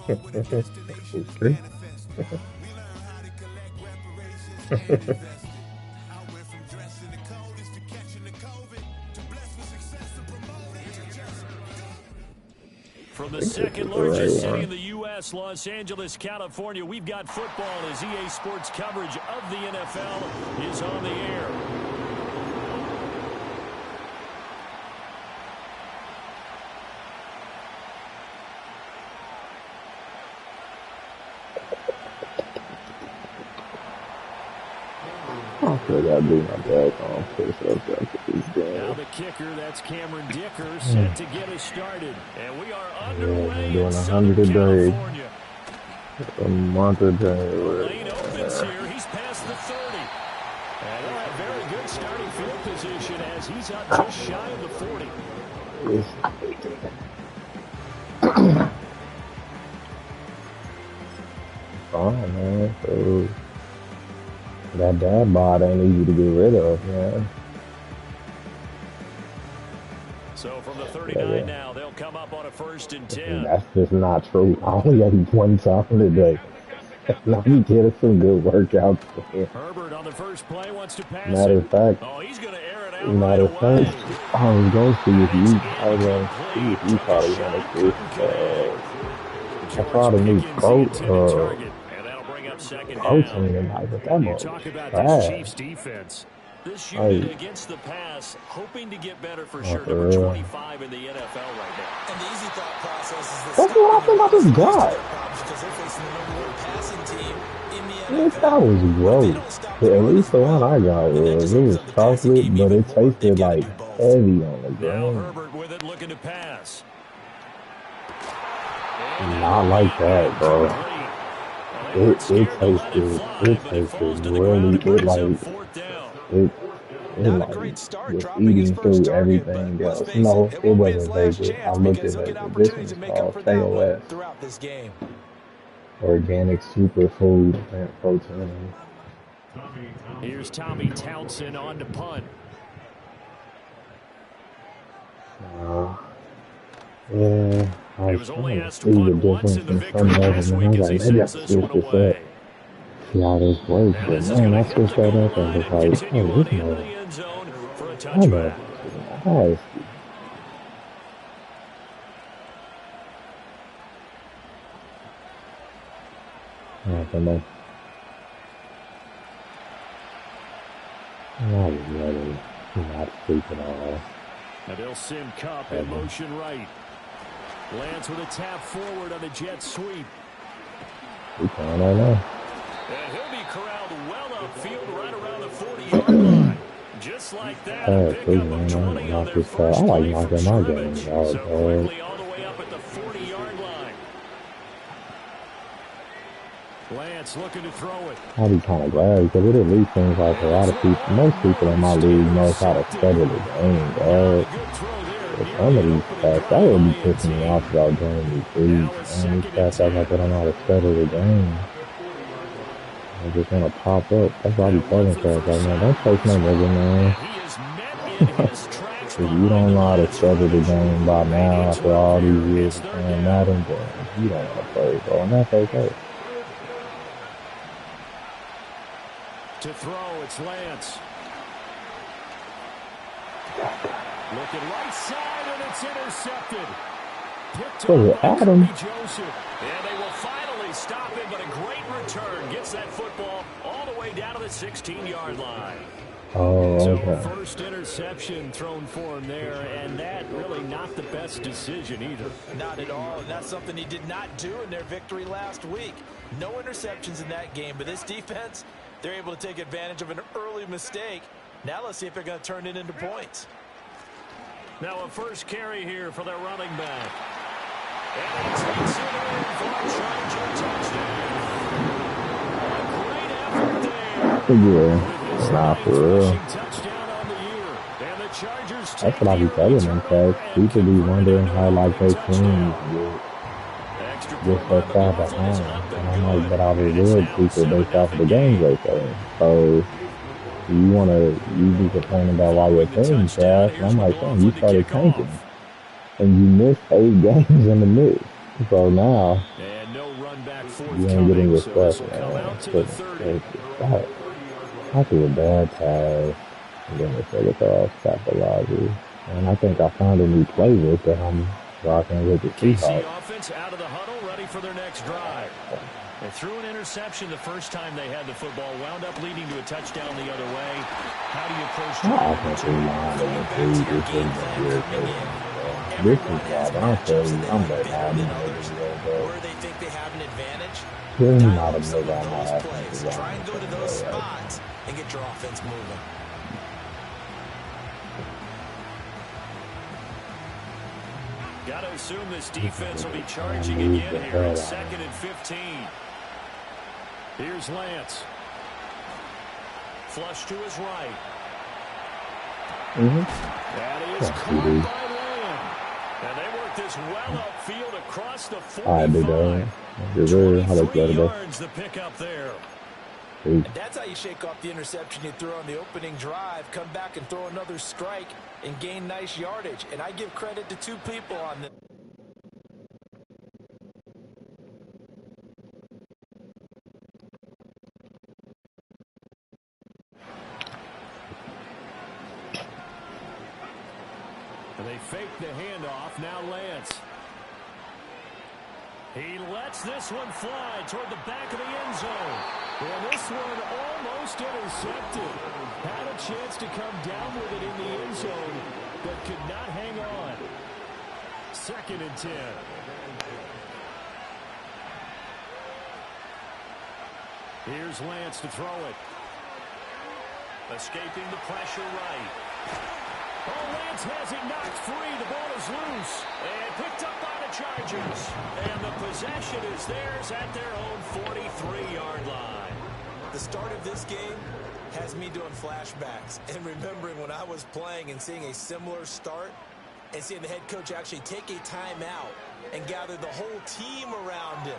Okay. From the I think this second is the right largest city one. in the U.S., Los Angeles, California, we've got football as EA Sports coverage of the NFL is on the air. I feel like I gotta do my dad on push-ups after this Now game. the kicker, that's Cameron Dicker, set to get us started. And we are Yeah, I've been underway in doing Southern 100 a day, California. a month a The day. lane opens here. He's past the 30. And they'll have very good starting field position as he's up just shy of the 40. Fine, man. So that dad bod ain't easy to get rid of, man. So from the Yeah, 39 yeah. now, they'll come up on a 1st and 10. That's just not true. I only ate one time today. Now you get us some good workouts. Man. Herbert on the first play wants to pass Matter it. of fact, Oh, he's going to air it out right matter of fact, away. I was going to see if And it's you, I was going to see incomplete. if you Took a probably shot, wanted couldn't to. connect. I saw George the new Pickens, the intended target. And that'll bring up second down. protein tonight, but that You was talk about this trash. Chiefs defense. This unit Like, against the pass, hoping to get better for oh, sure. for Number real. 25 in the NFL right now. And the easy thought process is that That's what I stopping think the I run is just the least of got. their problems because they're facing the number one passing team in the Yes, NFL. that was But if they gross. don't stop the At run as least the one well, I got then that was, just it opens was up the passing chocolate, game but even it more. They've tasted got to like do both. heavy on the Now grain. Herbert with it, looking to pass. Not like that, bro. Well, they weren't scared to let it fly, It but it falls tasted to the ground really, and brings up fourth down. it, it Not a like great start was dropping his eating first through target, but everything let's else. face it, No, it it won't be his wasn't last Vegas. I chance looked because at he'll get Vegas. This one opportunities to is make up called for that one KOS, throughout this game. Organic Superfood Plant Protein. Here's Tommy Townsend on to punt. Yeah, I He was was only trying to asked to see the punt once difference in the in victory some of last them, and I week was as he like, maybe I sends should this one switch this up. away. See how this works, And but this is man, going I to hit switched the that goal up and line was and like, continue oh, on this into the mother, end zone for a that touchback. motherfucker is nasty. Nothing, man. I was really not sleeping at all. And they'll send Cup in motion right. Lands with a tap forward on the jet sweep. We playing right now. And he'll be corralled well upfield right around the 40-yard line. Just like that, a Hey, pickup of 20 on their I first like play from knocking my scrimmage. games out, So dog. quickly all the way up at the 40-yard line. Lance looking to throw it. I'll be kind of glad because it at least seems like a lot of people, most people in my league knows how to study the game, dog. But some of these cats, that would be pissing me off about doing these leagues. Man, these cats act like they don't know how to study the game. They just want to pop up. That's why I be telling cats, like, man, don't take no nigga, man. If you don't know how to study the game by now, after all these years of playing Madden, then you don't want to play, bro, and that's okay. To throw, it's Lance. Looking right side, and it's intercepted. Picked up by Adam. Kirby Joseph. And they will finally stop him, but a great return. Gets that football all the way down to the 16-yard line. Oh, So okay. first interception thrown for him there, and that really not the best decision either. Not at all, and that's something he did not do in their victory last week. No interceptions in that game, but this defense, they're able to take advantage of an early mistake. Now let's see if they're going to turn it into points. Now a first carry here for their running back. And he takes it in for a Charger touchdown. A great effort there. Yeah, nah, for real. Touchdown on the year. And the Chargers That's what I be telling them, cats. People be wondering how, like, they teams get so far behind. And I'm like, but I reward people based off the games they play. So, you be complaining about why your team trash. And I'm like, damn, you started tanking. And you missed 8 games in the mix. So now, and You ain't getting forthcoming, your so this stuff, will come man. out to the But 30. I threw a bad pass, and then the second throw capitalizes. And I think I found a new playbook that I'm rocking with the KC Seahawks. offense out of the huddle, ready for their next drive. They threw an interception the first time they had the football, wound up leading to a touchdown the other way. How do you approach My drive number offensive line two? and the this has been irritating. This is why I tell you, I'm letting all these niggas go. Where they think they have an advantage, There's dial not a up some nigga of on my those offensive plays. Try line and go that to can those go right. spots and get your offense moving. Got to assume this defense will be charging again here at 2nd and 15. Here's Lance. Flush to his right. That is caught by Lamb. And they work this well upfield across the 45. 23 yards the pickup there. And that's how you shake off the interception you throw on the opening drive, come back and throw another strike and gain nice yardage. And I give credit to two people on this. And they fake the handoff. Now Lance. He lets this one fly toward the back of the end zone. And this one almost intercepted. Had a chance to come down with it in the end zone, but could not hang on. 2nd and 10. Here's Lance to throw it. Escaping the pressure right. Oh, Lance has it knocked free. The ball is loose and picked up by the Chargers. And the possession is theirs at their own 43-yard line. The start of this game has me doing flashbacks and remembering when I was playing and seeing a similar start and seeing the head coach actually take a timeout and gather the whole team around him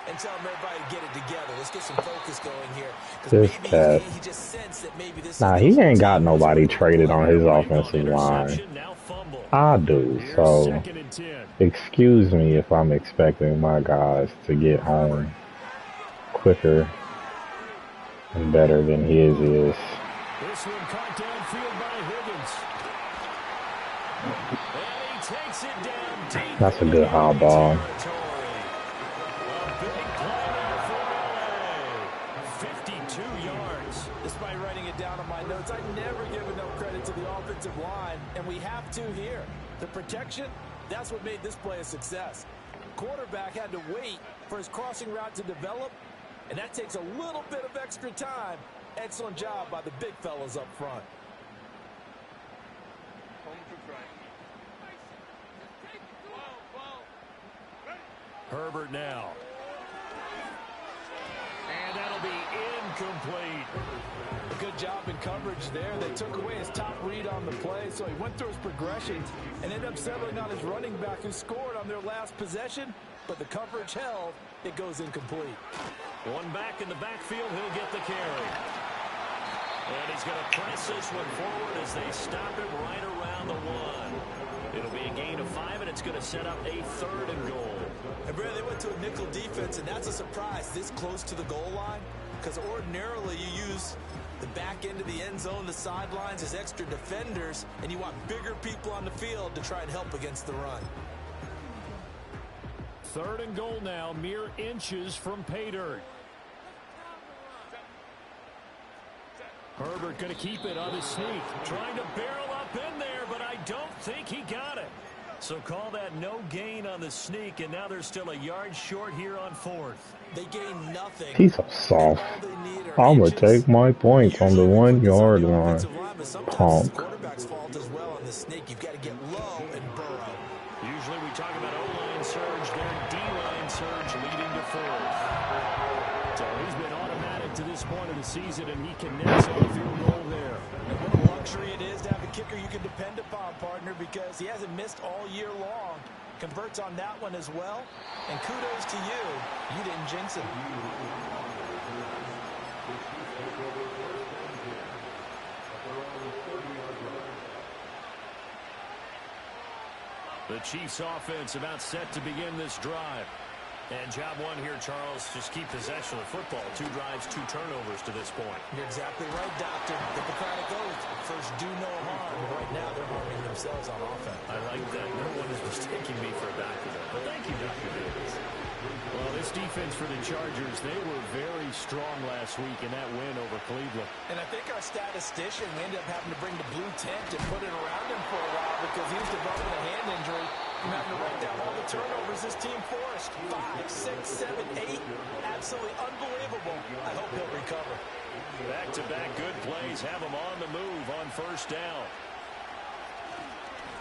and tell him everybody to get it together. Let's get some focus going here. This cat. He just sensed that maybe this Nah, he ain't got nobody traded on his offensive line. I do, so excuse me if I'm expecting my guys to get home quicker and better than his is. This one caught downfield by Higgins. And he takes it down deep. That's a good high ball. A big play there for LA. 52 yards. Despite writing it down on my notes, I never give enough credit to the offensive line, and we have to here. The protection, that's what made this play a success. Quarterback had to wait for his crossing route to develop, and that takes a little bit of extra time. Excellent job by the big fellas up front. Herbert now. And that'll be incomplete. Good job in coverage there. They took away his top read on the play, so he went through his progressions and ended up settling on his running back who scored on their last possession, but the coverage held. It goes incomplete. One back in the backfield, he'll get the carry. And he's going to press this one forward as they stop him right around the 1. It'll be a gain of 5, and it's going to set up a 3rd and goal. And Brad, they went to a nickel defense, and that's a surprise this close to the goal line, because ordinarily you use the back end of the end zone, the sidelines as extra defenders, and you want bigger people on the field to try and help against the run. 3rd and goal now, mere inches from pay dirt. Herbert going to keep it on his sneak. Trying to barrel up in there, but I don't think he got it. So call that no gain on the sneak, and now they're still a yard short here on 4th. They gain nothing. He's so soft. I'm going to take my points on the 1 yard line. Honk. Quarterback's fault as well on the sneak. You've got to get low and burrow. Usually we talk about O-line surge, their D-line surge leading to 4th. So he's been automatic to this point of the season, and he connects on the field goal there. And what a luxury it is to have a kicker you can depend upon, partner, because he hasn't missed all year long. Converts on that one as well. And kudos to you. You didn't jinx it. The Chiefs offense about set to begin this drive. And job one here, Charles, just keep possession of the football. 2 drives, 2 turnovers to this point. You're exactly right, Doctor. The Hippocratic Oath. First, do no harm. Right now, they're harming themselves on offense. I like that. No one is mistaking me for a doctor, though. But thank you, Dr. Davis. Well, this defense for the Chargers, they were very strong last week in that win over Cleveland. And I think our statistician, we ended up having to bring the blue tent and put it around him for a while because he was developing a hand injury. I'm having to write down all the turnovers this team forced. 5, 6, 7, 8. Absolutely unbelievable. I hope he'll recover. Back-to-back good plays have him on the move on first down.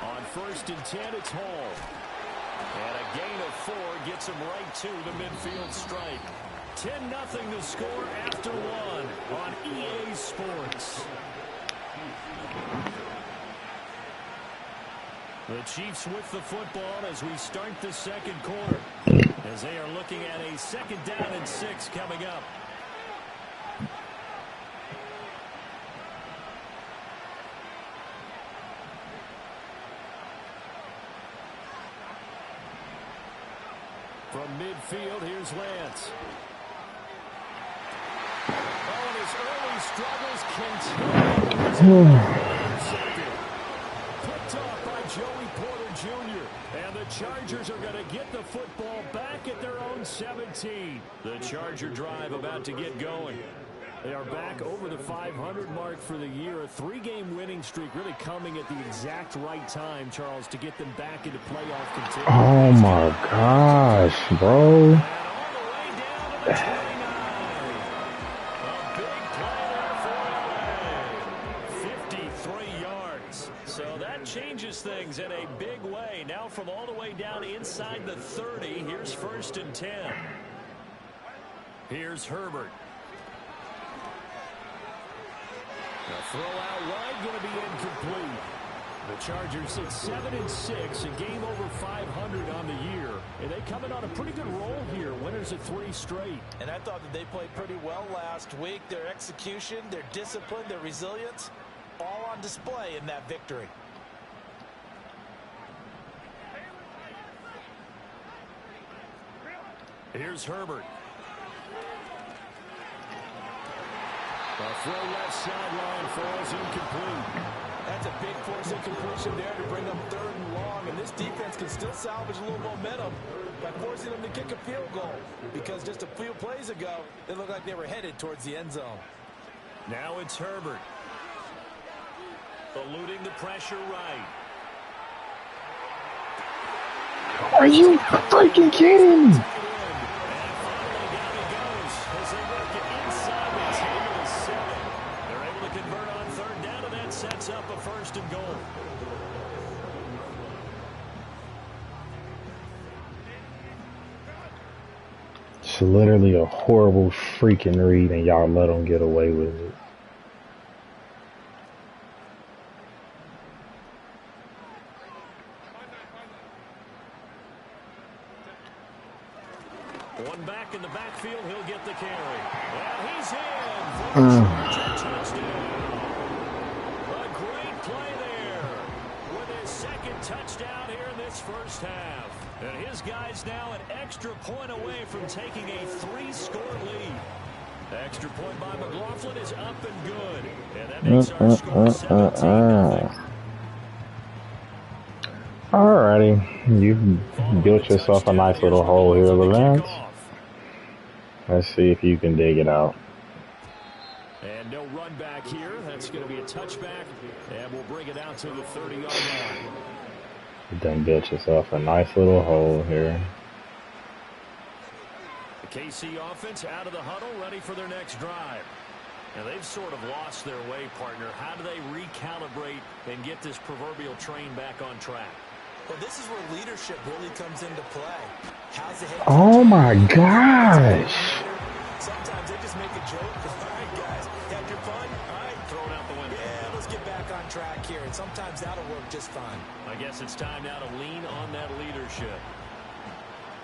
On 1st and 10, it's Hall. And a gain of 4 gets him right to the midfield stripe. 10-0 the score after 1 on EA Sports. The Chiefs with the football as we start the second quarter, as they are looking at a 2nd down and 6 coming up. From midfield, here's Lance. Oh, and his early struggles continue. Picked off by Joey Porter Jr. And the Chargers are going to get the football back at their own 17. The Charger drive about to get going. They are back over the 500 mark for the year. A 3-game winning streak really coming at the exact right time, Charles, to get them back into playoff contention. Oh my gosh, bro. And all the way down to the 29. A big play there for LA. 53 yards. So that changes things in a big way. Now from all the way down inside the 30, here's 1st and 10. Here's Herbert. The throw out wide going to be incomplete. The Chargers at 7-6, a game over 500 on the year. And they come in on a pretty good roll here. Winners of 3 straight. And I thought that they played pretty well last week. Their execution, their discipline, their resilience, all on display in that victory. Here's Herbert. The throw left sideline falls incomplete. That's a big force incompletion there to bring them 3rd and long. And this defense can still salvage a little momentum by forcing them to kick a field goal. Because just a few plays ago, they looked like they were headed towards the end zone. Now it's Herbert. Eluding the pressure right. Are you freaking kidding me? Sets up a 1st and goal. It's literally a horrible freaking read, and y'all let them get away with it. One back in the backfield, he'll get the carry. Well, he's in for the Charger touchdown. Great play there with his 2nd touchdown here in this first half. And his guys now an extra point away from taking a 3-score lead. The extra point by McLaughlin is up and good. And that makes our score 17-0. Alrighty, you've built yourself a nice little hole here, Lance. Let's see if you can dig it out. And no run back here. That's going to be a touchback. And we'll bring it out to the 30-yard line. You done built yourself a nice little hole here. The KC offense out of the huddle, ready for their next drive. Now they've sort of lost their way, partner. How do they recalibrate and get this proverbial train back on track? Well, this is where leadership really comes into play. How's the head coach? Oh my gosh. Sometimes they just make a joke. All right, guys, had your fun? All right. Throw it out the window. Yeah, let's get back on track here. And sometimes that'll work just fine. I guess it's time now to lean on that leadership.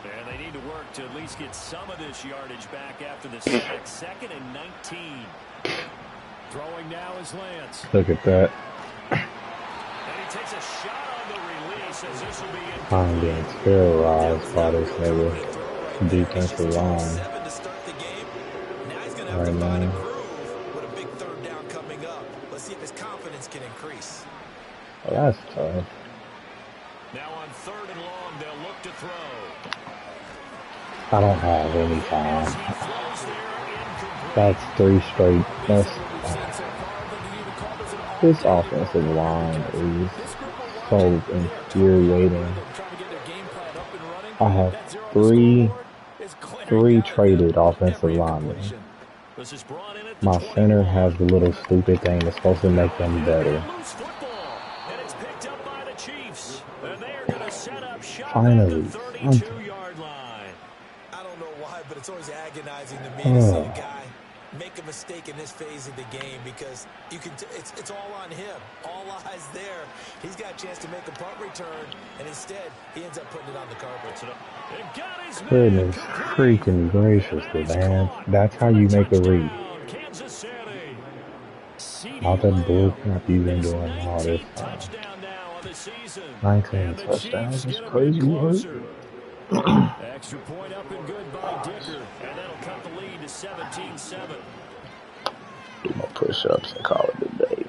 And they need to work to at least get some of this yardage back after the sack. 2nd and 19. Throwing now is Lance. Look at that. And he takes a shot on the release as this will be I'm being terrorized by this nigga. defensive line to start the game. Now he's going to have right to find a now. groove with a big third down coming up. Let's see if his confidence can increase. Oh, that's tough. Now on 3rd and long, they'll look to throw. I don't have any time. He throws there, incomplete. That's 3 straight. That's this offensive line is so infuriating. I have three traded offensive linemen. My center has the little stupid thing that's supposed to make them better. Finally, I don't know why, but it's always agonizing to me to see a guy make a mistake in this phase of the game because you can. It's all on him. All eyes there. He's got a chance to make a punt return, and instead he ends up putting it on the carpet. Goodness freaking gracious, man. That's how you make a read. All that bullcrap you've been doing all this time. 19 touchdowns is crazy, right? Extra point up and good by Dicker, and that'll cut the lead to 17-7. Do my push-ups and call it a day.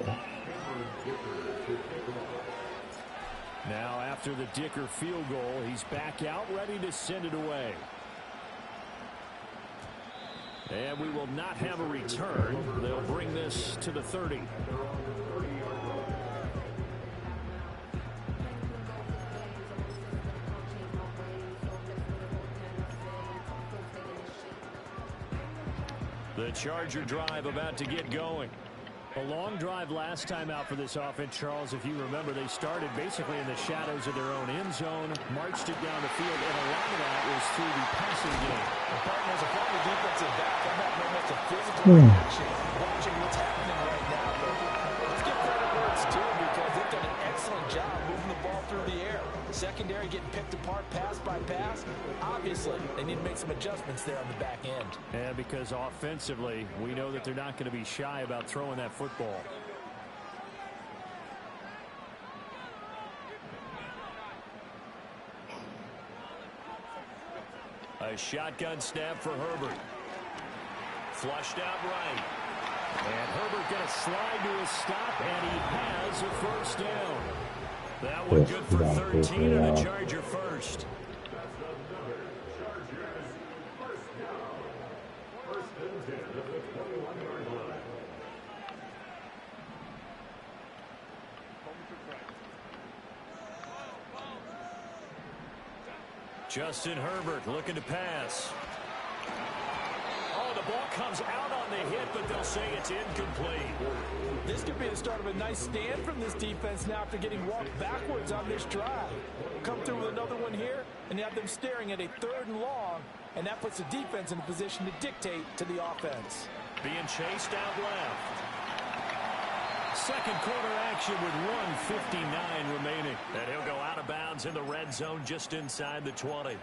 Now after the Dicker field goal, he's back out ready to send it away. And we will not have a return. They'll bring this to the 30. The Charger drive about to get going. A long drive last time out for this offense, Charles. If you remember, they started basically in the shadows of their own end zone, marched it down the field, and a lot of that was through the passing game. The partners are probably defensive back. I'm not very much a physical reaction watching what's happening right now. But let's give credit where it's due because they've done an excellent job moving the ball through the air. Secondary getting picked apart pass by pass. Obviously, they need to make some adjustments there on the back end. And because offensively, we know that they're not going to be shy about throwing that football. A shotgun snap for Herbert. Flushed out right. And Herbert going to slide to his stop, and he has a first down. That one good for 13 and a Charger first. Justin Herbert looking to pass. Oh, the ball comes out on the hit, but they'll say it's incomplete. This could be the start of a nice stand from this defense now after getting walked backwards on this drive. Come through with another one here, and you have them staring at a 3rd and long, and that puts the defense in a position to dictate to the offense. Being chased out left. Second quarter action with 1:59 remaining. And he'll go out of bounds in the red zone just inside the 20.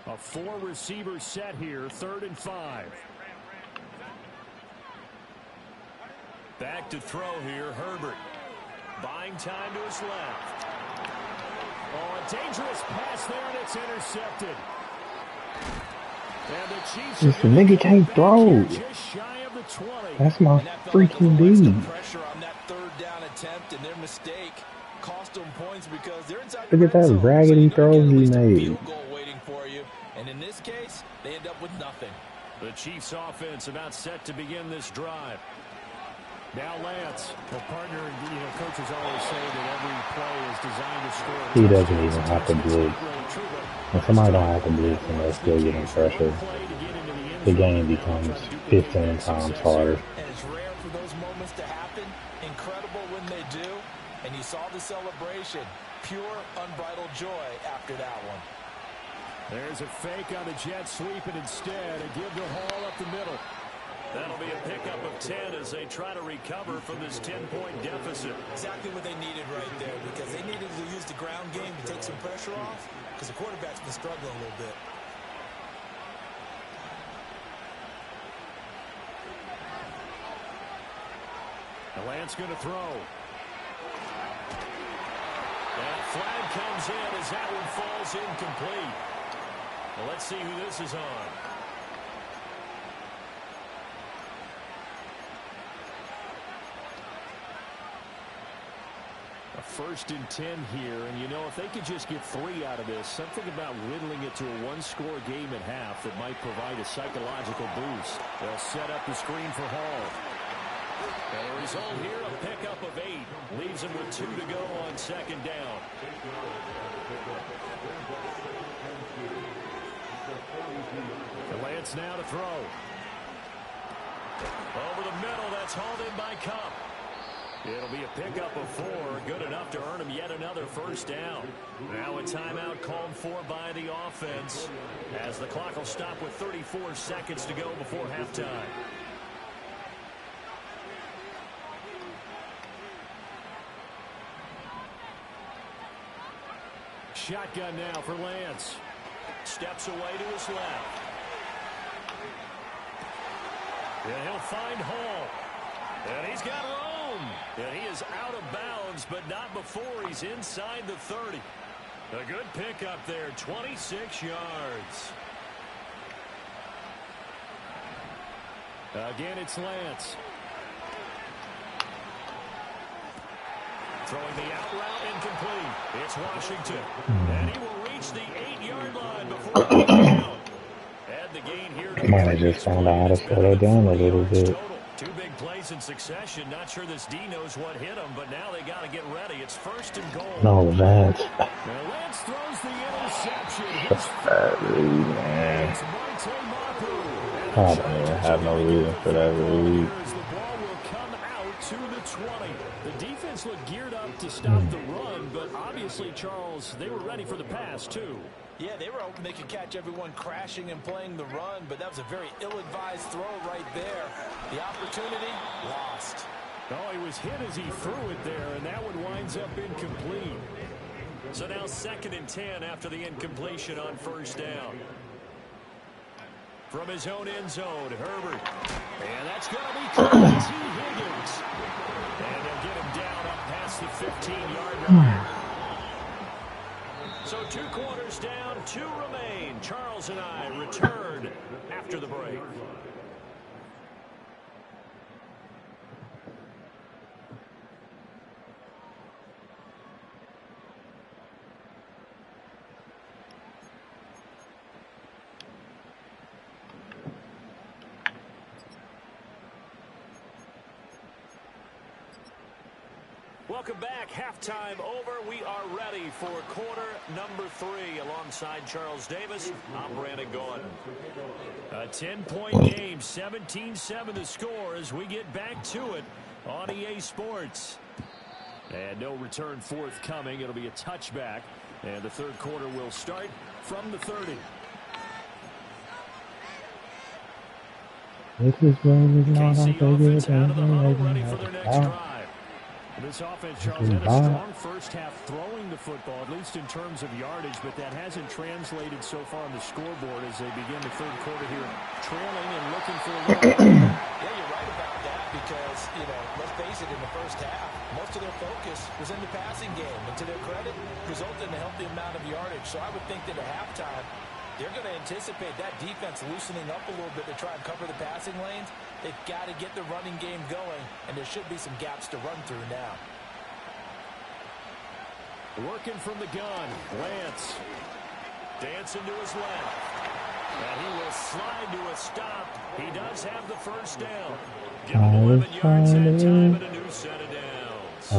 A 4-receiver set here, 3rd and 5. Back to throw here, Herbert. Buying time to his left. Oh, a dangerous pass there, and it's intercepted. And the Chiefs This nigga can't throw. just shy of the 20. That's my freaking dude. Pressure on that 3rd down attempt, and their mistake cost them points because they're inside. Look at that raggedy throw he made. Field goal waiting for you, and in this case, they end up with nothing. The Chiefs offense about set to begin this drive. Now Lance, a partner, coaches always say that every play is designed to score. He doesn't even have to blitz. When somebody don't have to blitz and they're still getting pressure, the game becomes 15 times harder. And it's rare for those moments to happen. Incredible when they do. And you saw the celebration. Pure, unbridled joy after that one. There's a fake on the jet sweep, and instead a give to Hall up the middle. That'll be a pickup of 10 as they try to recover from this 10-point deficit. Exactly what they needed right there because they needed to use the ground game to take some pressure off because the quarterback's been struggling a little bit. The Lance going to throw. And a flag comes in as that one falls incomplete. Well, let's see who this is on. A 1st and 10 here, and you know, if they could just get 3 out of this, something about whittling it to a one-score game at half that might provide a psychological boost. They'll set up the screen for Hall. And the result here, a pickup of 8. Leaves him with 2 to go on 2nd down. And Lance now to throw. Over the middle, that's hauled in by Kupp. It'll be a pickup of 4, good enough to earn him yet another 1st down. Now a timeout called for by the offense, as the clock will stop with 34 seconds to go before halftime. Shotgun now for Lance. Steps away to his left. And he'll find Hall. And he's got room. And he is out of bounds, but not before he's inside the 30. A good pickup there, 26 yards. Again, it's Lance. Throwing the out route incomplete. It's Washington. And he will reach the 8-yard line before he down. Add the gain here. I might have just found out how to slow it down a little bit. 2 big plays in succession. Not sure this D knows what hit him, but now they got to get ready. It's 1st and goal. No, Lance. Now Lance throws the interception. That's bad read, man. I don't even have no reason for that read. The ball will come out to the 20. The defense looked geared up to stop the run, but obviously, Charles, they were ready for the pass, too. Yeah, they were hoping they could catch everyone crashing and playing the run, but that was a very ill-advised throw right there. The opportunity, lost. Oh, he was hit as he threw it there, and that one winds up incomplete. So now 2nd and 10 after the incompletion on 1st down. From his own end zone, Herbert. And that's going to be caught. T. Higgins. And they'll get him down up past the 15-yard line. So 2 quarters down, 2 remain. Charles and I return after the break. Welcome back. Halftime over. We are ready for quarter number 3 alongside Charles Davis. I'm Brandon Gaudin. A 10-point game, 17-7 the score as we get back to it on EA Sports. And no return forthcoming. It'll be a touchback. And the 3rd quarter will start from the 30. KC offense out of the huddle, ready for their next drive. This offense, Charles, had a strong first half throwing the football, at least in terms of yardage, but that hasn't translated so far on the scoreboard as they begin the 3rd quarter here, trailing and looking for a little. Yeah, you're right about that because, you know, let's face it, in the first half, most of their focus was in the passing game. And to their credit, resulted in a healthy amount of yardage. So I would think that at halftime, they're going to anticipate that defense loosening up a little bit to try and cover the passing lanes. They've got to get the running game going, and there should be some gaps to run through now. Working from the gun, Lance. Dancing to his left. And he will slide to a stop. He does have the 1st down. Give him 11 yards that time and a new set of downs.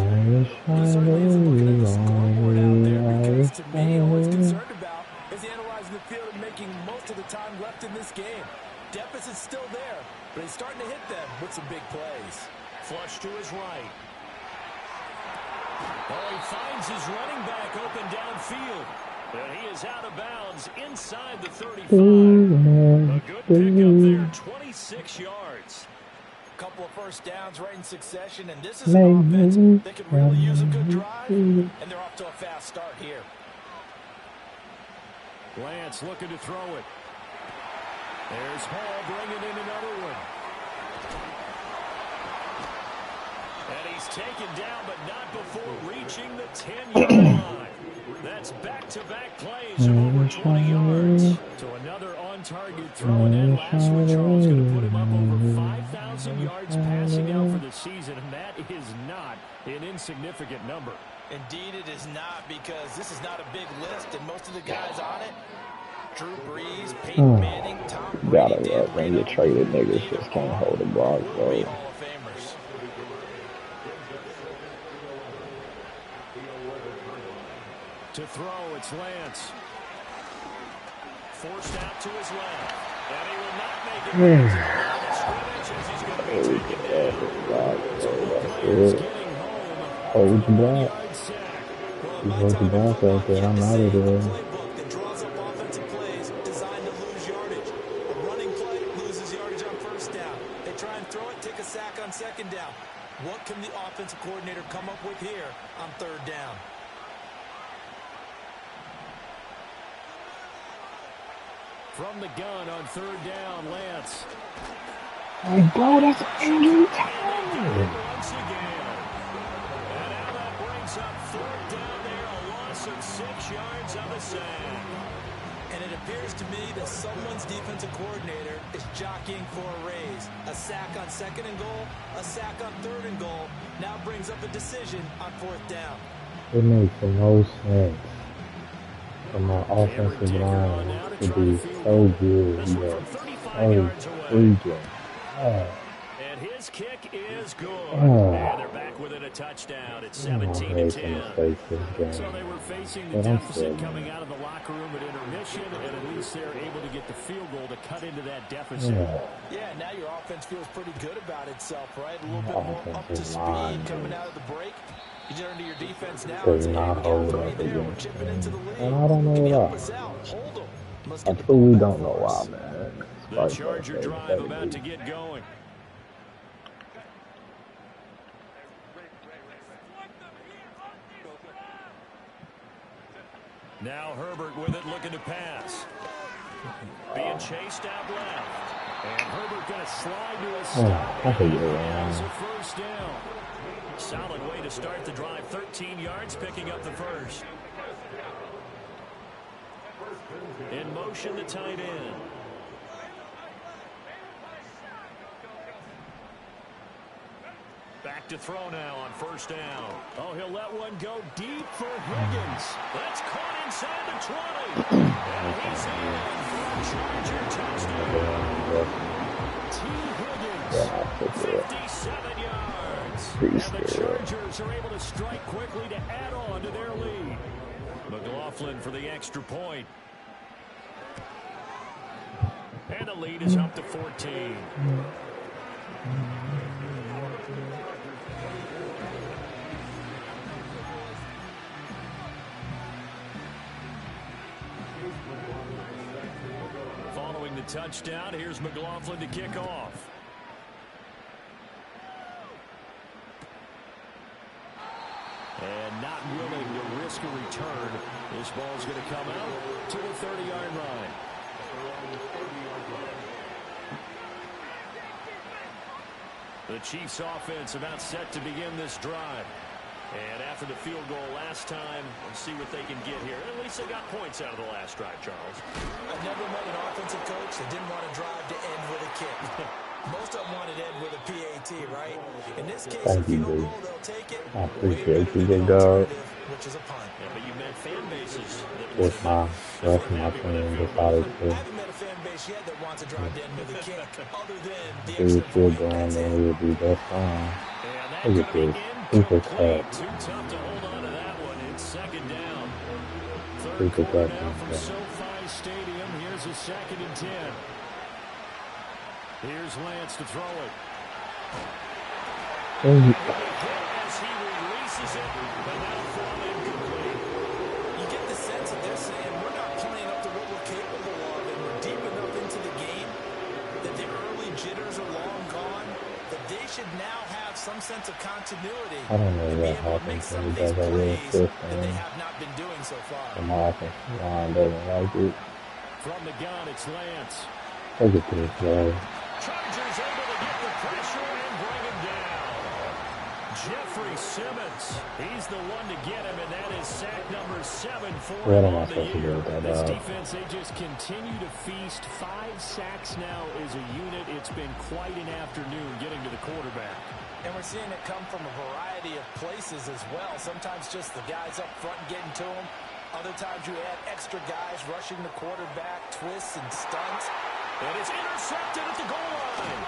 Well, certainly isn't looking at the scoreboard out there because to me, all it's concerned about is analyzing the field and making most of the time left in this game. Deficit's still there, but he's starting to hit them with some big plays. Flush to his right. Oh, he finds his running back open downfield. And he is out of bounds inside the 35. A good pickup there, 26 yards. A couple of 1st downs right in succession, and this is an offense that could really use a good drive, and they're off to a fast start here. Lance looking to throw it. There's Hall bringing in another one. And he's taken down, but not before reaching the 10-yard line. That's back-to-back plays of over 20 yards. So another on-target throw, and that last one, Charles, going to put him up over 5,000 yards passing out for the season, and that is not an insignificant number. Indeed it is not, because this is not a big list, and most of the guys on it, Drew Brees, Peyton Manning, Tom Brady, Gotta love when you traded niggas just can't hold a block, bro. Hall of Famers. To throw, it's Lance. Forced out to his left. And he will not make it back to the line of scrimmage as he's going to be taken down. So both players getting home. Hold the block. Yard sack. You hold the block out there. I'm out of there. Playbook that draws up offensive plays designed to lose yardage. A running play loses yardage on first down. They try and throw it, take a sack on second down. What can the offensive coordinator come up with here on third down? From the gun on third down, Lance. Oh, bro, that's injury Once again. And now that brings up third down there, a loss of 6 yards on the sack. And it appears to me that someone's defensive coordinator is jockeying for a raise. A sack on second and goal, a sack on third and goal, now brings up a decision on fourth down. It makes the most sense for my offensive line to be so good, but so freaking. And his kick is good. And they're back within a touchdown. It's 17-10. So they were facing the deficit coming out of the locker room at intermission, and at least they're able to get the field goal to cut into that deficit. Yeah, now your offense feels pretty good about itself, right? A little bit more up to speed coming out of the break. You turn to your defense now and say, hey, we got 3 there. We're chipping into the lead. And I don't know why. Hold them. I truly don't know why, man. The Charger drive about to get going. Now Herbert with it, looking to pass. Being chased out left. And Herbert going to slide to a stop. Has a first down. Solid way to start the drive. 13 yards, picking up the first. In motion, the tight end. Back to throw now on first down. Oh, he'll let one go deep for Higgins. That's caught inside the 20. And he's in for a Charger touchdown. T. Higgins, 57 yards. And the Chargers are able to strike quickly to add on to their lead. McLaughlin for the extra point. And the lead is up to 14. Following the touchdown, here's McLaughlin to kick off. And not willing to risk a return. This ball's going to come out to the 30-yard line. The Chiefs offense about set to begin this drive. And after the field goal last time, we'll see what they can get here. At least they got points out of the last drive, Charles. I've never met an offensive coach that didn't want to drive to end with a kick. Most of them wanted to end with a PAT, right? In this case, a field goal, they'll take it. I appreciate you, big dog. Which is a punt. Yeah, but you met fan bases. With my rest of my team decided to. I haven't met a fan base yet that wants to drive to end with a kick, other than the do extra field point. goal and then we'll be just fine. And Look at this. Super cut. too tough to hold on to that one. It's second down. Third Super quarter cut. now from SoFi Stadium. Here's a 2nd and 10. Here's Lance to throw it. Oh, As he releases it, but now thrown incomplete. You get the sense that they're saying we're not playing up to what we're capable of, and we're deep enough into the game that the early jitters are long gone, that they should now have some sense of continuity. I don't know and what be able to make happens some when of you these guys are really plays stiff, that they man. have not been doing so far. And my offensive line doesn't like it. From the gun, it's Lance. Look at this, bro. Chargers able to get the pressure and bring him down. Jeffrey Simmons, he's the one to get him, and that is sack number 7 for What him am I on the supposed to do year. with that? This defense, they just continue to feast. 5 sacks now as a unit. It's been quite an afternoon getting to the quarterback. And we're seeing it come from a variety of places as well. Sometimes just the guys up front getting to him. Other times you add extra guys rushing the quarterback, twists and stunts. And it's intercepted at the goal line.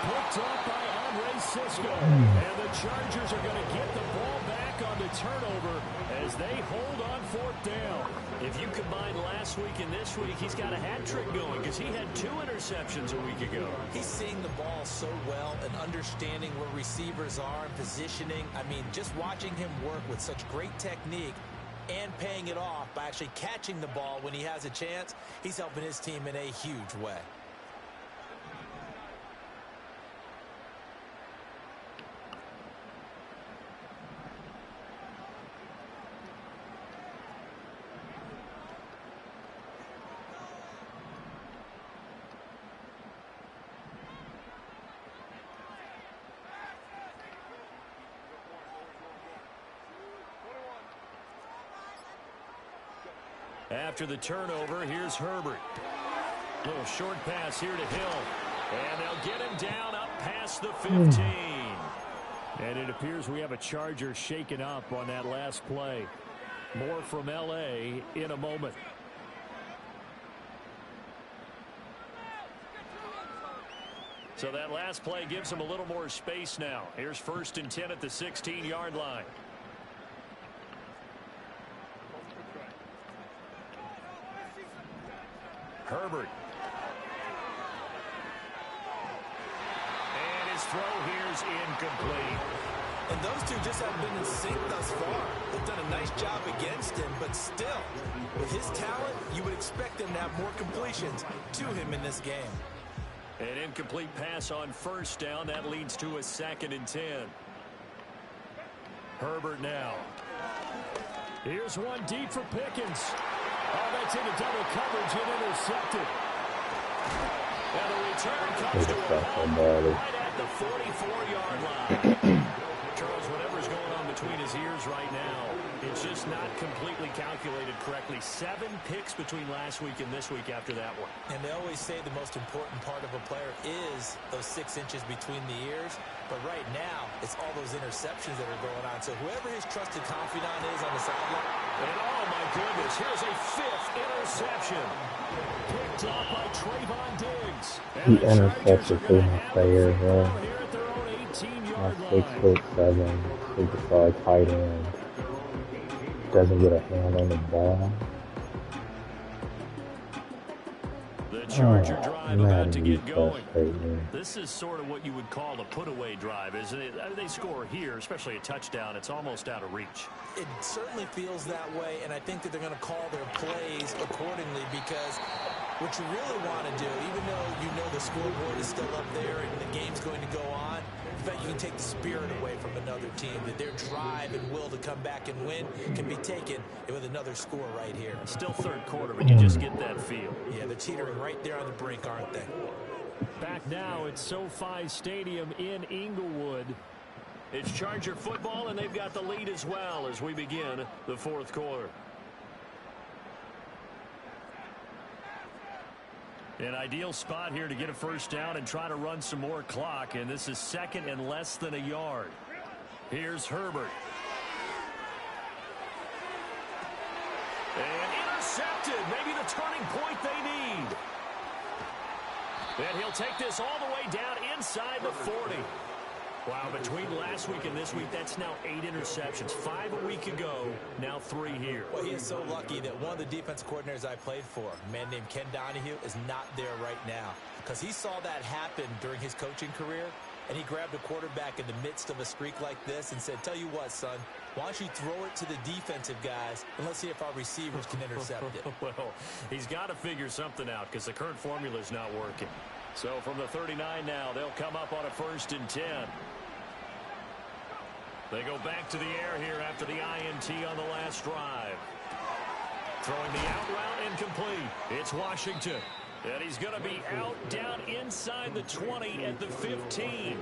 Picked up by Andre Cisco. And the Chargers are going to get the ball back on the turnover as they hold on 4th down. If you combine last week and this week, he's got a hat trick going because he had 2 interceptions a week ago. He's seeing the ball so well and understanding where receivers are and positioning. I mean, just watching him work with such great technique and paying it off by actually catching the ball when he has a chance, he's helping his team in a huge way. After the turnover, here's Herbert. Little short pass here to Hill. And they'll get him down up past the 15. And it appears we have a Charger shaken up on that last play. More from L.A. in a moment. So that last play gives him a little more space now. Here's 1st and 10 at the 16-yard line. Herbert. And his throw here's incomplete. And those two just haven't been in sync thus far. They've done a nice job against him, but still, with his talent, you would expect him to have more completions to him in this game. An incomplete pass on 1st down. That leads to a 2nd and 10. Herbert now. Here's one deep for Pickens. Oh, that's into double coverage and intercepted. And the return comes to a right at the 44-yard line. Charles, whatever's going on between his ears right now, it's just not completely calculated correctly. 7 picks between last week and this week after that one. And they always say the most important part of a player is those 6 inches between the ears. But right now, it's all those interceptions that are going on. So whoever his trusted confidant is on the sideline. And oh my goodness, here's a 5th interception. Picked up by Trayvon Diggs. He intercepted through my player as well. Here at their own 18-yard line. 6'7", superstar tight end. Doesn't get a hand on the ball. The Charger drive about to get going. Man. This is sort of what you would call a put-away drive, isn't it? They score here, especially a touchdown. It's almost out of reach. It certainly feels that way, and I think that they're going to call their plays accordingly because what you really want to do, even though you know the scoreboard is still up there and the game's going to go on, I bet you can take the spirit away from another team, that their drive and will to come back and win can be taken with another score right here. Still 3rd quarter, but you just get that feel. Yeah, they're teetering right there on the brink, aren't they? Back now at SoFi Stadium in Inglewood. It's Charger football, and they've got the lead as well as we begin the 4th quarter. An ideal spot here to get a 1st down and try to run some more clock, and this is 2nd and less than a yard. Here's Herbert. And intercepted. Maybe the turning point they need. And he'll take this all the way down inside the 40. Wow, between last week and this week, that's now 8 interceptions. 5 a week ago, now 3 here. Well, he is so lucky that one of the defense coordinators I played for, a man named Ken Donahue, is not there right now. Because he saw that happen during his coaching career, and he grabbed a quarterback in the midst of a streak like this and said, tell you what, son, why don't you throw it to the defensive guys, and let's see if our receivers can intercept it. Well, he's got to figure something out because the current formula is not working. So from the 39 now, they'll come up on a 1st and 10. They go back to the air here after the INT on the last drive. Throwing the out route incomplete. It's Washington. And he's going to be out down inside the 20 at the 15.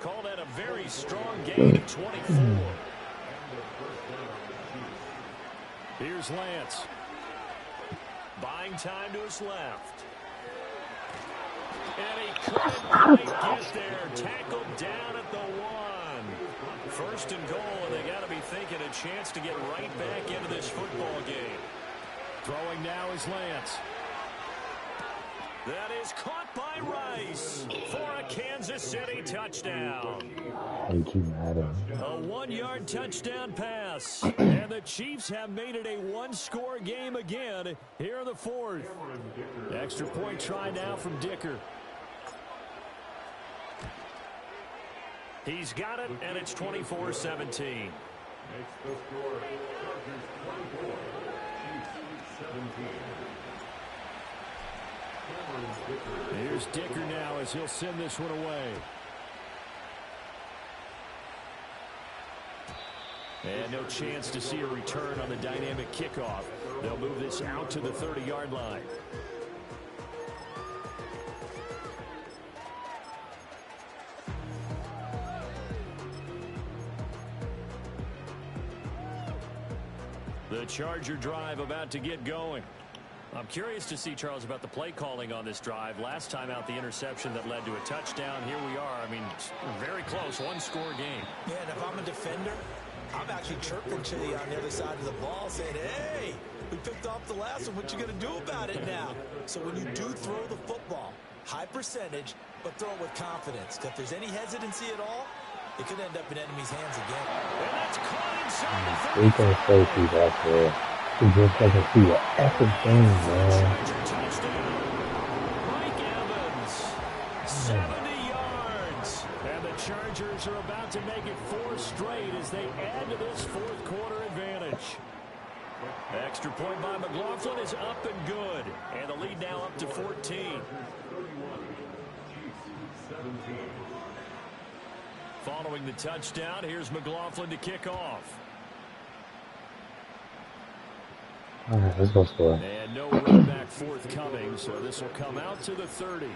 Call that a very strong gain of 24. Here's Lance. Buying time to his left. And he couldn't quite get there. Tackled down at the 1. First and goal, and they got to be thinking a chance to get right back into this football game. Throwing now is Lance. That is caught by Rice for a Kansas City touchdown. Thank you, Madden. A 1-yard touchdown pass. And the Chiefs have made it a one-score game again here in the 4th. Extra point try now from Dicker. He's got it, and it's 24-17. Here's Dicker now as he'll send this one away. And no chance to see a return on the dynamic kickoff. They'll move this out to the 30-yard line. The Charger drive about to get going. I'm curious to see, Charles, about the play calling on this drive. Last time out, the interception that led to a touchdown. Here we are. I mean, very close, one-score game. Yeah, and if I'm a defender, I'm actually chirping to you on the other side of the ball saying, hey, we picked off the last one. What you going to do about it now? So when you do throw the football, high percentage, but throw it with confidence. If there's any hesitancy at all, it could end up in enemy's hands again. And that's caught inside the 30. We can safety back there. He just doesn't see the effort thing, man. Touchdown. Mike Evans, 70 yards. And the Chargers are about to make it 4 straight as they add to this 4th quarter advantage. Extra point by McLaughlin is up and good. And the lead now up to 14. Following the touchdown, here's McLaughlin to kick off. All right, let's go score. And no run back forthcoming, so this will come out to the 30.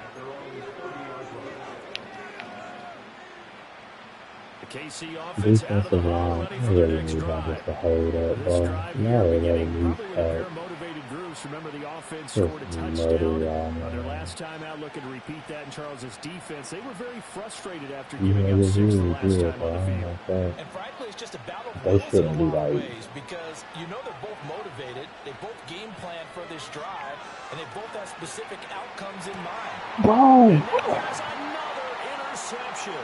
The KC offense out of the Defensive ball, line, ready I for the really next need that drive. just to hold up, This bro. drive Now here they gotta beginning move probably with a pair back. of motivated groups. Remember, the offense Just scored a murder touchdown. y'all, Their man. last time out looking to repeat that in Charles's defense. They were very frustrated after You giving know, up it's 6 the really last good, time bro. on the I ain't field. gonna say. And frankly, it's just a battle of They wills in shouldn't a be lot of like, ways because you know they're both motivated. They both game plan for this drive, and they both have specific outcomes in mind. bro. And now there's another interception.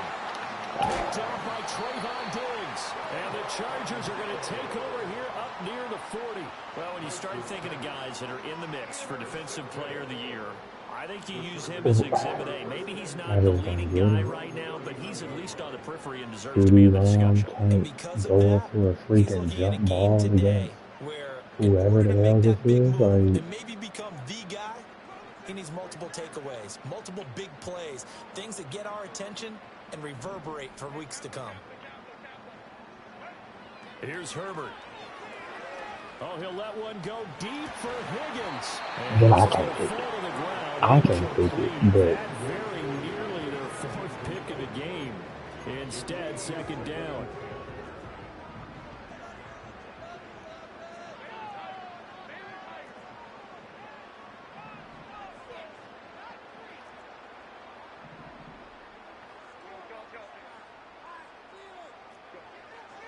Picked off by Trayvon Diggs. And the Chargers are going to take over here up near the 40. Well, when you start thinking of guys that are in the mix for Defensive Player of the Year, I think you use him as Exhibit A. Maybe he's not That the is gonna leading get guy him. right now, but he's at least on the periphery and deserves to Judy be in the Lamb discussion. And can't because of go that, up for a he's freaking looking at a jump game ball today against where whoever in order the to hell make this that big is. move and Like, maybe become the guy, he needs multiple takeaways, multiple big plays, things that get our attention and reverberate for weeks to come. Here's Herbert. Oh, he'll let one go deep for Higgins. but And I this is can't going to take fall it. to the ground. I can't take Incomplete. it, but That very nearly their 4th pick of the game. Instead, 2nd down.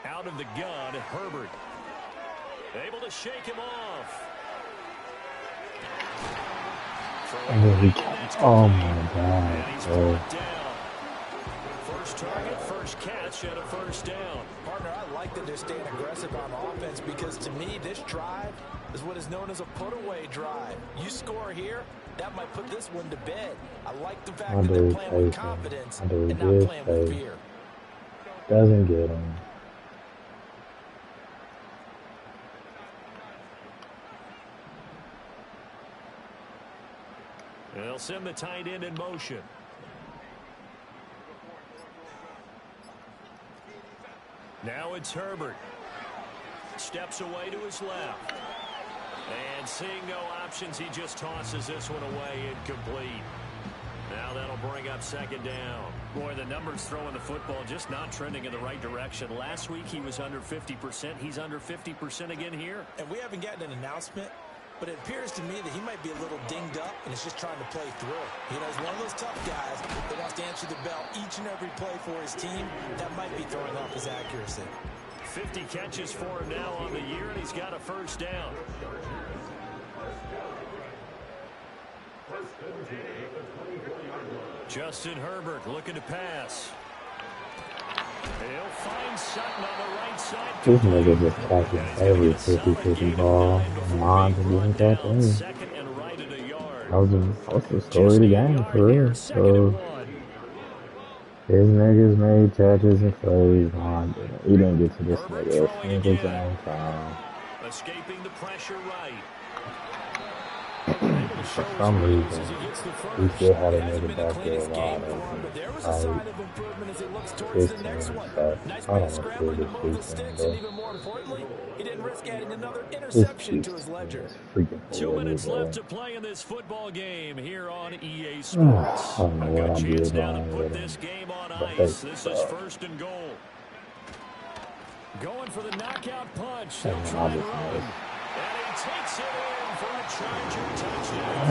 Out of the gun, Herbert. Able to shake him off. and then he can't. Oh my god, And he's bro. brought down. First target, first catch, and a 1st down. Partner, I like that they're staying aggressive on offense because to me, this drive is what is known as a put-away drive. You score here, that might put this one to bed. I like the fact that they're Under playing with taken. confidence Under and not good playing with faith. fear. Doesn't get him. They'll send the tight end in motion. Now it's Herbert. Steps away to his left. And seeing no options, he just tosses this one away incomplete. Now that'll bring up second down. Boy, the numbers throwing the football just not trending in the right direction. Last week he was under 50%. He's under 50% again here. And we haven't gotten an announcement, but it appears to me that he might be a little dinged up and is just trying to play through. You know, he's one of those tough guys that wants to answer the bell each and every play for his team. That might be throwing off his accuracy. 50 catches for him now on the year, and he's got a first down. Justin Herbert looking to pass. He'll find Sutton on the right side. This nigga just catching every 50-50 ball. Lines are getting caught in. Second and right at a yard. That's the story of the game, for real. So, his niggas made catches and plays. He didn't get to this nigga a single damn time. Escaping the pressure right. For some reason, we still had a nigga back there alive. His team sucks. I don't know who this weekend, He didn't risk adding another this interception to his ledger. freaking 2 horrible, minutes bro. left to play in this football game here on EA I Sports. don't know A what good I chance did now to wrong put with this him. game on But they ice. This is suck. first and goal. Going for the knockout punch. And They'll I try and just run. missed. And he takes it in for a Charger touchdown.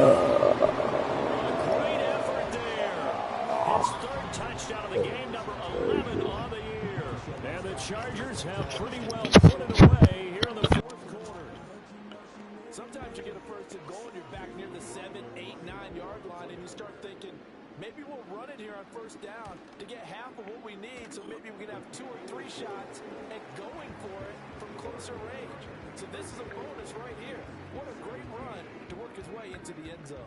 Great effort there. His third touchdown of the game, number 11 on the year. And the Chargers have pretty well put it away here in the fourth quarter. Sometimes you get a first and goal and you're back near the 7, 8, 9-yard line and you start thinking, maybe we'll run it here on first down to get half of what we need, so maybe we can have 2 or 3 shots at going for it from closer range. So this is a bonus right here. What a great run to work his way into the end zone.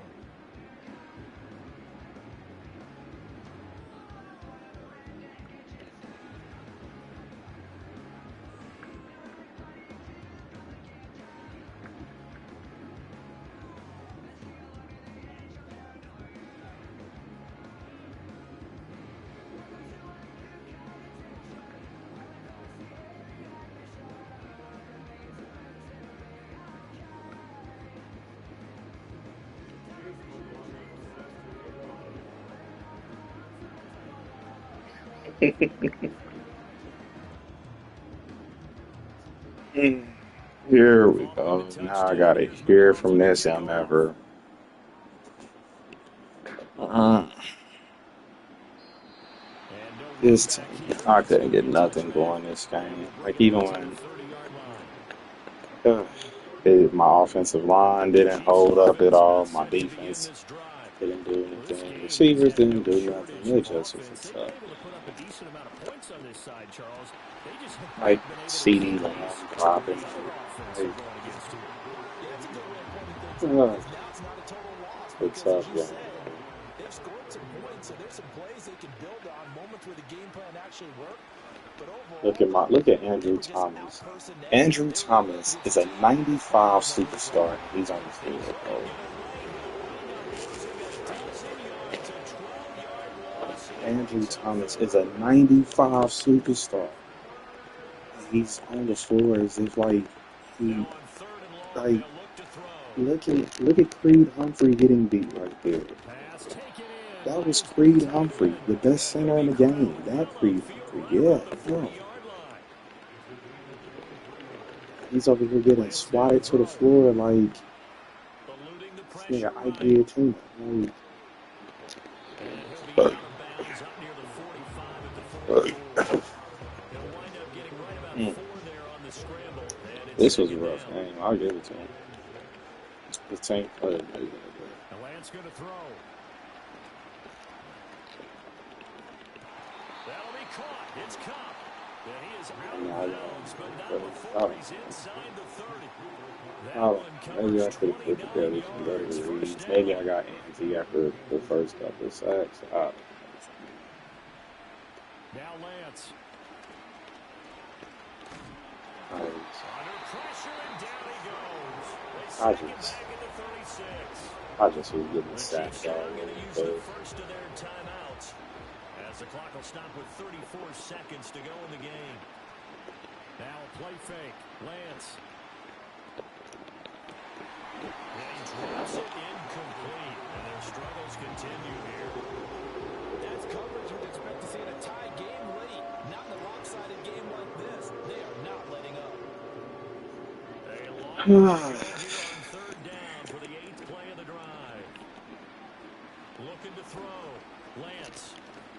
Here we go. Now I gotta hear from this MFer. This team, I couldn't get nothing going this game. Like even when my offensive line didn't hold up at all, my defense didn't do anything, receivers didn't do nothing. It just was tough. Like CD Lamb dropping. It's tough, yeah. They've scored some points, so there's some plays they can build on, moments where the game plan actually worked. But overall, Look at Andrew Thomas. Andrew Thomas is a 95 superstar. He's on the field, bro. Andrew Thomas is a 95 superstar. He's on the floor as if like look at Creed Humphrey getting beat right there. That was Creed Humphrey, the best center in the game. That Creed Humphrey, yeah. He's over here getting swatted to the floor like this nigga idea too. This was a rough game. I'll give it to him. The team played really good. Lance going to throw. That'll be caught. It's Cup. And he is out of bounds, but not before he's inside the 30. Maybe I could have put together some better reads. Maybe I got antsy after the first couple of sacks. Now Lance. Under pressure and down he goes. I just was getting sacked all Going to use over. the first of their timeouts. As the clock will stop with 34 seconds to go in the game. Now a play fake. Lance. And he drops it incomplete. And their struggles continue here. third down for the 8th play of the drive. Looking to throw. Lance.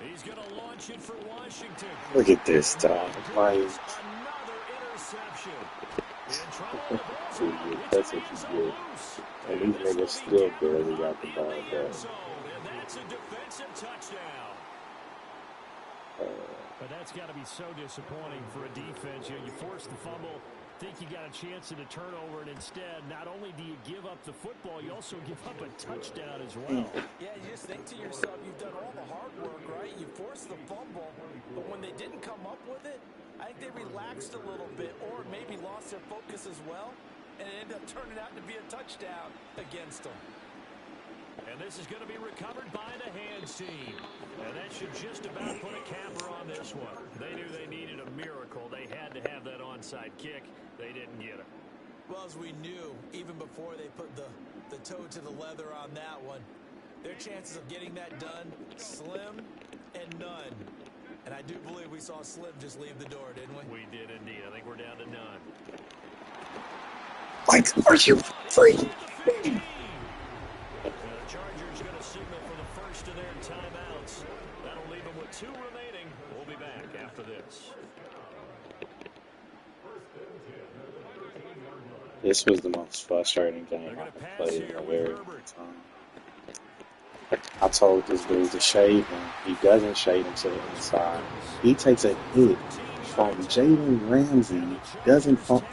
He's going to launch it for Washington. Look at this, dog. Like, Another interception. that's what you get. And these niggas still barely got the ball back. And that's a defensive touchdown. But that's got to be so disappointing for a defense. You force the fumble, think you got a chance at a turnover, and instead, not only do you give up the football, you also give up a touchdown as well. Yeah, you just think to yourself, you've done all the hard work, right? You forced the fumble, but when they didn't come up with it, I think they relaxed a little bit or maybe lost their focus as well, and it ended up turning out to be a touchdown against them. And this is going to be recovered by the hands team. And that should just about put a capper on this one. They knew they needed a miracle. They had to have that onside kick. They didn't get it. Well, as we knew, even before they put the toe to the leather on that one, their chances of getting that done, slim and none. And I do believe we saw Slim just leave the door, didn't we? We did indeed. I think we're down to none. Like, are you free? The Chargers going to signal for the first of their timeouts. That'll leave them with 2 remaining. We'll be back after this. This was the most frustrating game I've played in a very long time. I told this dude to shade him. He doesn't shade him to the inside. He takes a hit from Jalen Ramsey. Doesn't fall.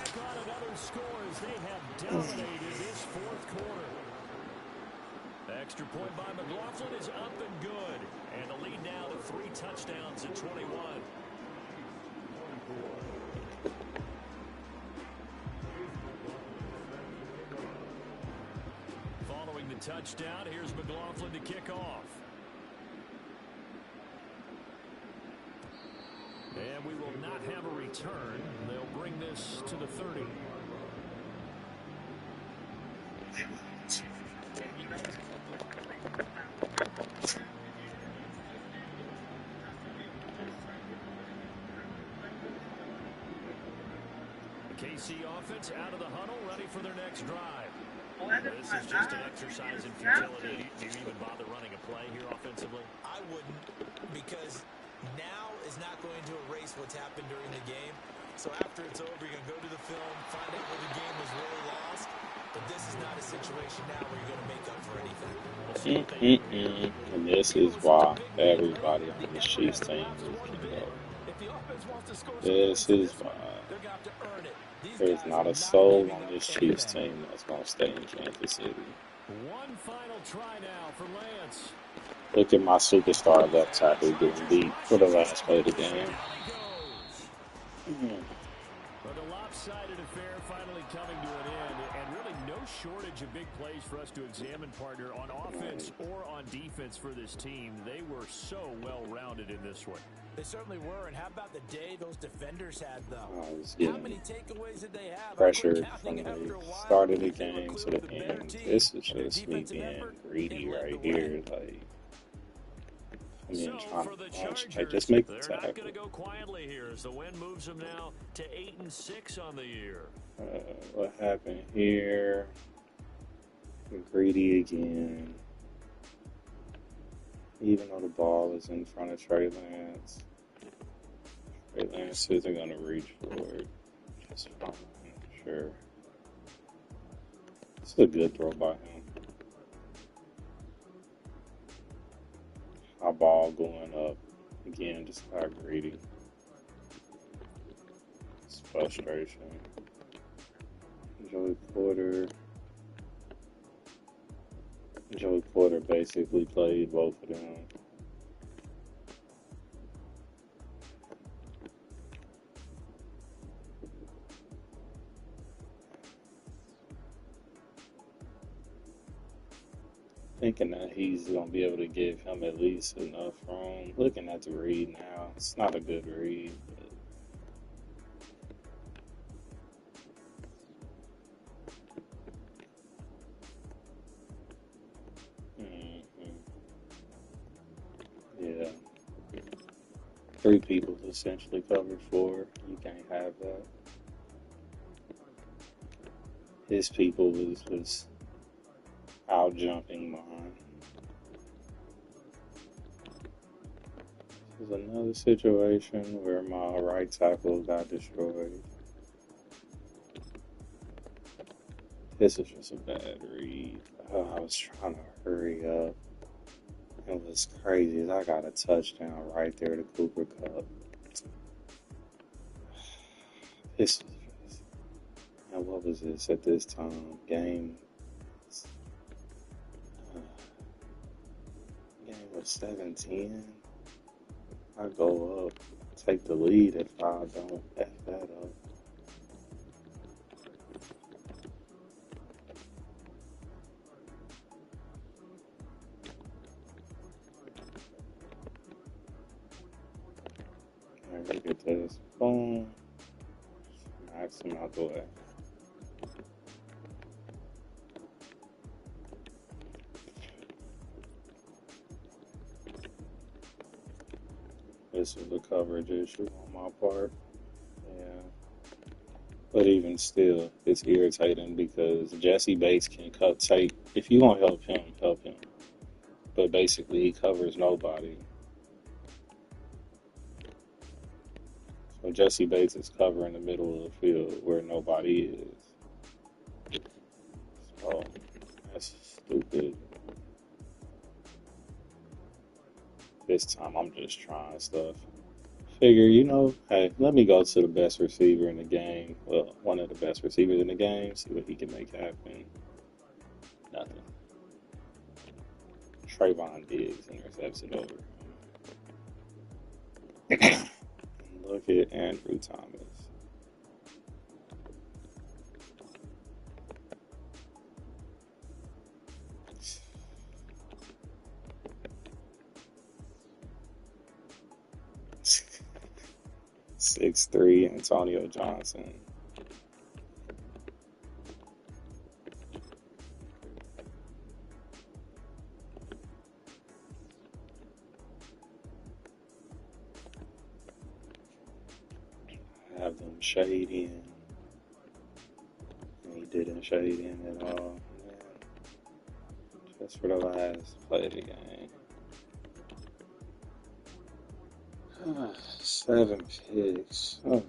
Extra point by McLaughlin is up and good. And the lead now to 3 touchdowns at 21. Following the touchdown, here's McLaughlin to kick off. And we will not have a return. They'll bring this to the 30. KC offense out of the huddle, ready for their next drive. This is just an exercise in futility. Do you even bother running a play here offensively? I wouldn't, because now is not going to erase what's happened during the game. So after it's over, you're going to go to the film, find out where the game was really lost. But this is not a situation now where you're going to make up for anything. And this is why everybody on the Chiefs team is good. This is why there's not a soul on this Chiefs team that's going to stay in Kansas City. One final try now for Lance. Look at my superstar left tackle getting beat for the last play of the game. But the lopsided affair finally coming to an end, and really no shortage of big plays for us to examine, partner, on offense or on defense for this team. They were so well-rounded in this one. They certainly were, and how about the day those defenders had, though? How many takeaways did they have? Pressure from the start of the game to the end. This is just me being greedy right here. Like, I mean, I just make the tackle. They're not going to go quietly here as the win moves them now to 8-6 on the year. What happened here? Greedy again. Even though the ball is in front of Trey Lance. Trey Lance isn't going to reach for it. Just fine, sure. It's a good throw by him. High ball going up. Again, just how greedy. It's frustration. Joey Porter basically played both of them. Thinking that he's going to be able to give him at least enough room. Looking at the read now, it's not a good read. Yeah. 3 people essentially covered 4. You can't have that. his people was out jumping mine. This is another situation where my right tackle got destroyed. This is just a bad read. I was trying to hurry up. And what's crazy is I got a touchdown right there to Cooper Kupp. This was just, and what was this at this time? Game was 17. I go up, take the lead if I don't F that up. Alright, look at this. Boom. Knocks him out the way. This is the coverage issue on my part. Yeah. But even still, it's irritating because Jesse Bates can cut tape. If you want to help him, help him. But basically, he covers nobody. So Jesse Bates is covering the middle of the field where nobody is. So that's stupid. This time I'm just trying stuff. Figure, hey, let me go to the best receiver in the game. Well, one of the best receivers in the game, see what he can make happen. Nothing. Trayvon Diggs intercepts it over. Look at Andrew Thomas. Six-three Antonio Johnson. Have them shade in. And he didn't shade in at all. Just for the last play of the game. 7 picks. Oh.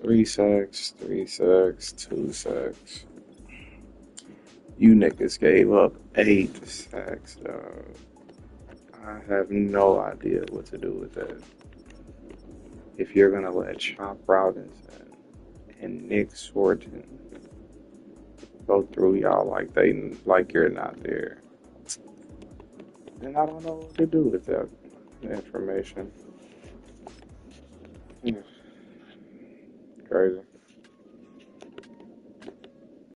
Three sacks, 2 sacks. You niggas gave up 8 sacks, dog. I have no idea what to do with that. If you're gonna let Chop Robinson and Nick Swarton go through y'all like you're not there, then I don't know what to do with that information. Crazy.